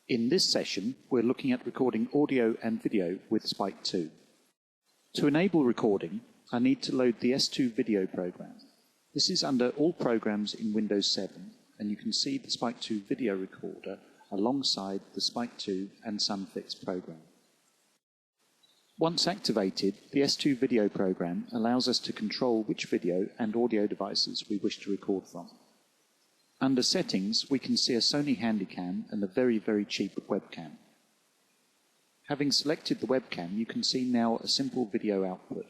In this session, we're looking at recording audio and video with Spike2. To enable recording, I need to load the S2 video program. This is under All Programs in Windows 7, and you can see the Spike2 video recorder alongside the Spike2 and Sunfix program. Once activated, the S2 video program allows us to control which video and audio devices we wish to record from. Under Settings, we can see a Sony Handycam and a very cheap webcam. Having selected the webcam, you can see now a simple video output.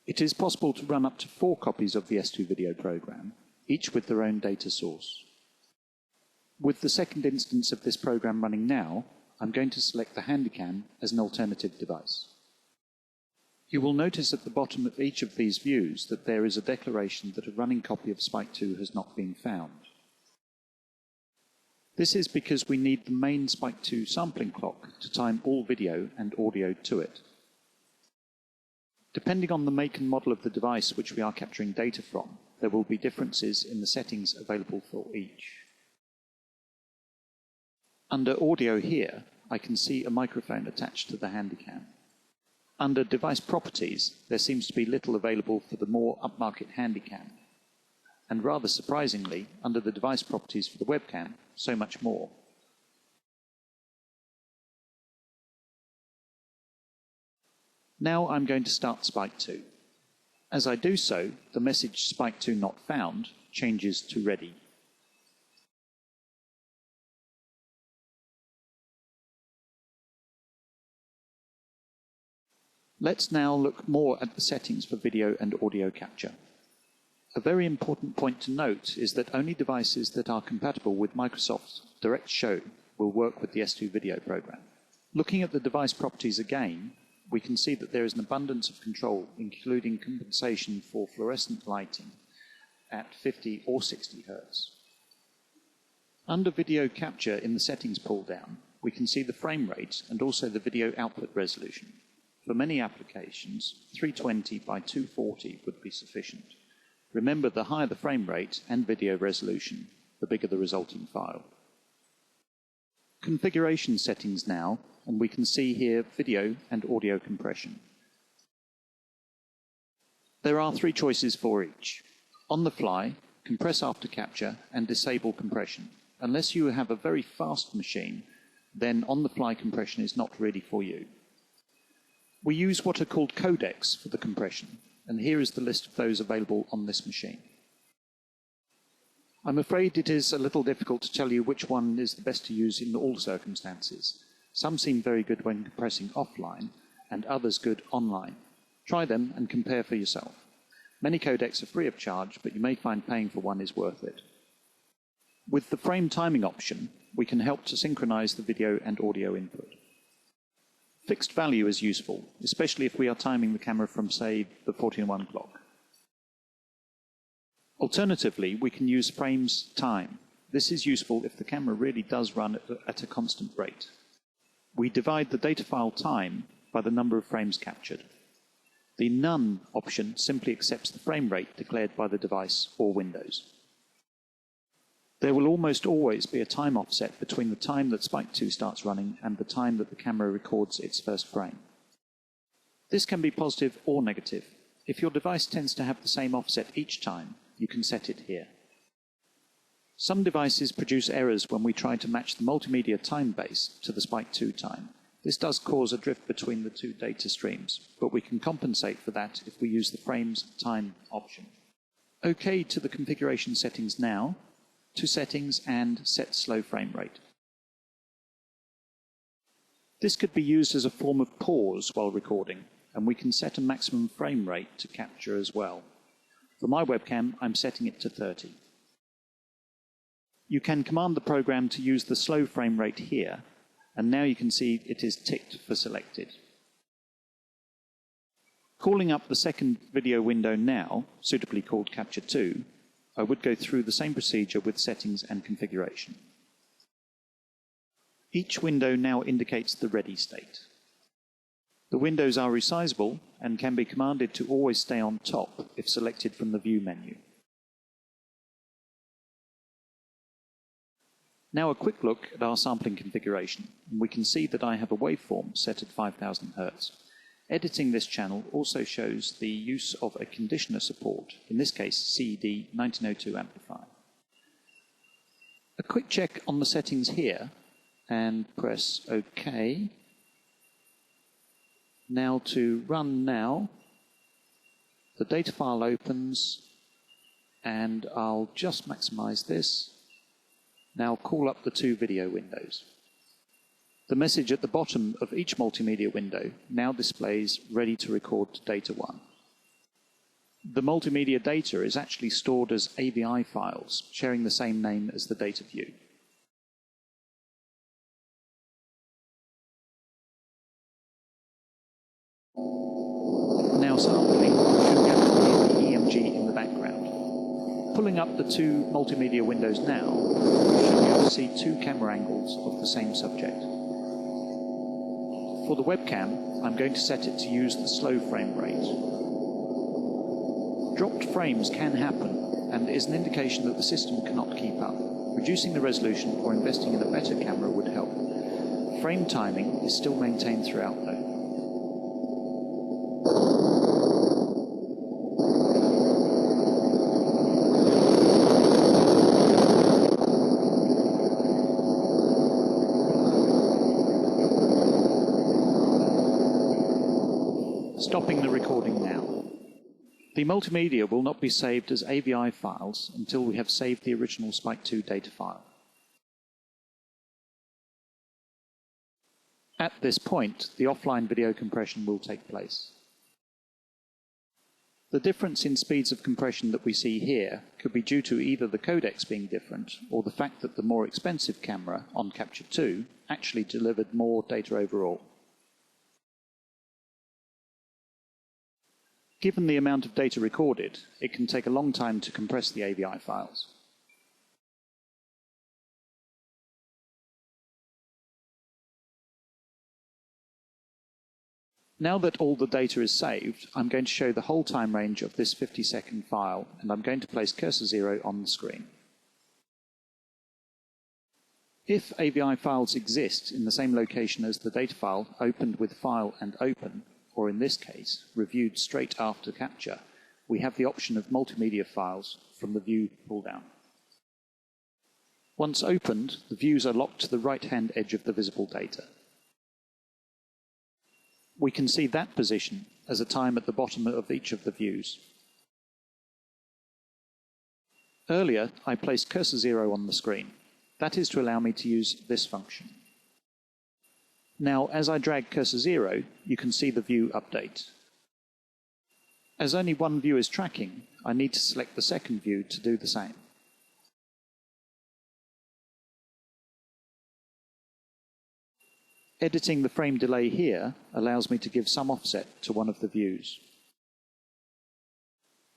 It is possible to run up to 4 copies of the S2 video program, each with their own data source. With the second instance of this program running now, I'm going to select the Handycam as an alternative device. You will notice at the bottom of each of these views that there is a declaration that a running copy of Spike2 has not been found. This is because we need the main Spike2 sampling clock to time all video and audio to it. Depending on the make and model of the device which we are capturing data from, there will be differences in the settings available for each. Under Audio here, I can see a microphone attached to the Handycam. Under Device Properties, there seems to be little available for the more upmarket Handycam. And rather surprisingly, under the Device Properties for the webcam, so much more. Now I'm going to start Spike2. As I do so, the message Spike2 not found changes to ready. Let's now look more at the settings for video and audio capture. A very important point to note is that only devices that are compatible with Microsoft's Direct Show will work with the S2 video program. Looking at the device properties again, we can see that there is an abundance of control, including compensation for fluorescent lighting at 50 or 60 Hz. Under video capture in the settings pull-down, we can see the frame rate and also the video output resolution. For many applications, 320 by 240 would be sufficient. Remember, the higher the frame rate and video resolution, the bigger the resulting file. Configuration settings now, and we can see here video and audio compression. There are 3 choices for each. On the fly, compress after capture, and disable compression. Unless you have a very fast machine, then on-the-fly compression is not really for you. We use what are called Codecs for the compression, and here is the list of those available on this machine. I'm afraid it is a little difficult to tell you which one is the best to use in all circumstances. Some seem very good when compressing offline, and others good online. Try them and compare for yourself. Many codecs are free of charge, but you may find paying for one is worth it. With the frame timing option, we can help to synchronize the video and audio input. Fixed value is useful, especially if we are timing the camera from, say, the 14:01 clock. Alternatively, we can use frames time. This is useful if the camera really does run at a constant rate. We divide the data file time by the number of frames captured. The None option simply accepts the frame rate declared by the device or Windows. There will almost always be a time offset between the time that Spike2 starts running and the time that the camera records its first frame. This can be positive or negative. If your device tends to have the same offset each time, you can set it here. Some devices produce errors when we try to match the multimedia time base to the Spike2 time. This does cause a drift between the 2 data streams, but we can compensate for that if we use the frames time option. OK to the configuration settings now. To settings and set slow frame rate. This could be used as a form of pause while recording, and we can set a maximum frame rate to capture as well. For my webcam, I'm setting it to 30. You can command the program to use the slow frame rate here, and now you can see it is ticked for selected. Calling up the second video window now, suitably called Capture 2, I would go through the same procedure with settings and configuration. Each window now indicates the ready state. The windows are resizable and can be commanded to always stay on top if selected from the View menu. Now a quick look at our sampling configuration, and we can see that I have a waveform set at 5000 Hz. Editing this channel also shows the use of a conditioner support, in this case CED 1902 amplifier. A quick check on the settings here, and press OK. Now to run now, the data file opens, and I'll just maximize this. Now call up the two video windows. The message at the bottom of each multimedia window now displays ready to record data 1. The multimedia data is actually stored as AVI files, sharing the same name as the data view. Now sampling, you have to hear the EMG in the background. Pulling up the two multimedia windows now, you should be able to see two camera angles of the same subject. For the webcam, I'm going to set it to use the slow frame rate. Dropped frames can happen and is an indication that the system cannot keep up. Reducing the resolution or investing in a better camera would help. Frame timing is still maintained throughout though. Stopping the recording now. The multimedia will not be saved as AVI files until we have saved the original Spike2 data file. At this point, the offline video compression will take place. The difference in speeds of compression that we see here could be due to either the codecs being different or the fact that the more expensive camera on Capture 2 actually delivered more data overall. Given the amount of data recorded, it can take a long time to compress the AVI files. Now that all the data is saved, I'm going to show the whole time range of this 50-second file, and I'm going to place cursor 0 on the screen. If AVI files exist in the same location as the data file opened with File and Open, or in this case, reviewed straight after capture, we have the option of multimedia files from the View pull-down. Once opened, the views are locked to the right-hand edge of the visible data. We can see that position as a time at the bottom of each of the views. Earlier, I placed cursor 0 on the screen. That is to allow me to use this function. Now, as I drag cursor 0, you can see the view update. As only one view is tracking, I need to select the second view to do the same. Editing the frame delay here allows me to give some offset to one of the views.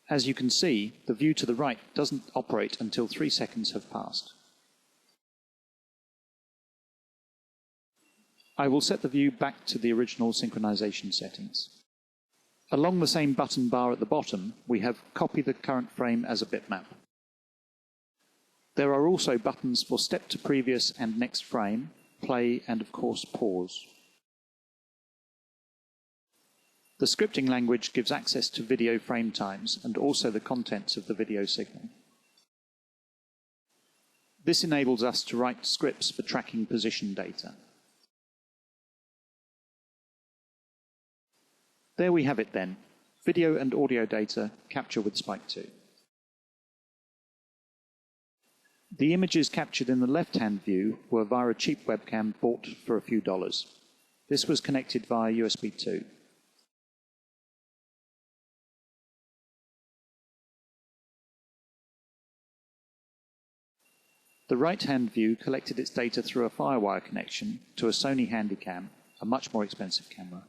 As you can see, the view to the right doesn't operate until 3 seconds have passed. I will set the view back to the original synchronization settings. Along the same button bar at the bottom, we have Copy the current frame as a bitmap. There are also buttons for Step to Previous and Next Frame, Play, and of course Pause. The scripting language gives access to video frame times and also the contents of the video signal. This enables us to write scripts for tracking position data. There we have it then, video and audio data capture with Spike2. The images captured in the left-hand view were via a cheap webcam bought for a few dollars. This was connected via USB 2. The right-hand view collected its data through a FireWire connection to a Sony Handycam, a much more expensive camera.